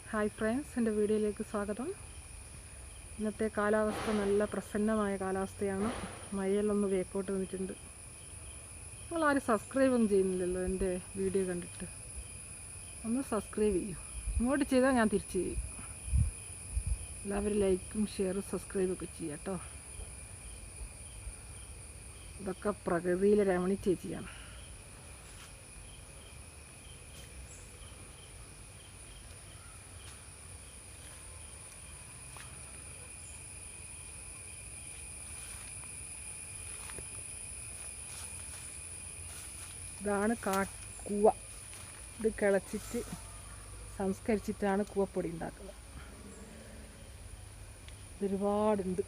Hi friends, എൻ്റെ വീഡിയോയിലേക്ക് സ്വാഗതം. ഇന്നത്തെ കാലാവസ്ഥ നല്ല പ്രസന്നമായ കാലാവസ്ഥയാണ്. മഴയെല്ലാം വേക്കോട്ട് നിന്നിട്ടുണ്ട്. നിങ്ങളാരും സബ്സ്ക്രൈബൊന്നും ചെയ്യുന്നില്ലല്ലോ. എൻ്റെ വീഡിയോ കണ്ടിട്ട് ഒന്ന് സബ്സ്ക്രൈബ് ചെയ്യൂ. ഇങ്ങോട്ട് ചെയ്താൽ ഞാൻ തിരിച്ച് ചെയ്യും. എല്ലാവരും ലൈക്കും ഷെയറും സബ്സ്ക്രൈബൊക്കെ ചെയ്യാം കേട്ടോ. ഇതൊക്കെ പ്രകൃതിയിലെ രമണി ചേച്ചിയാണ്. ഇതാണ് കൂവ. ഇത് കിളച്ചിട്ട് സംസ്കരിച്ചിട്ടാണ് കൂവപ്പൊടി ഉണ്ടാക്കുന്നത്. ഒരുപാടുണ്ട്.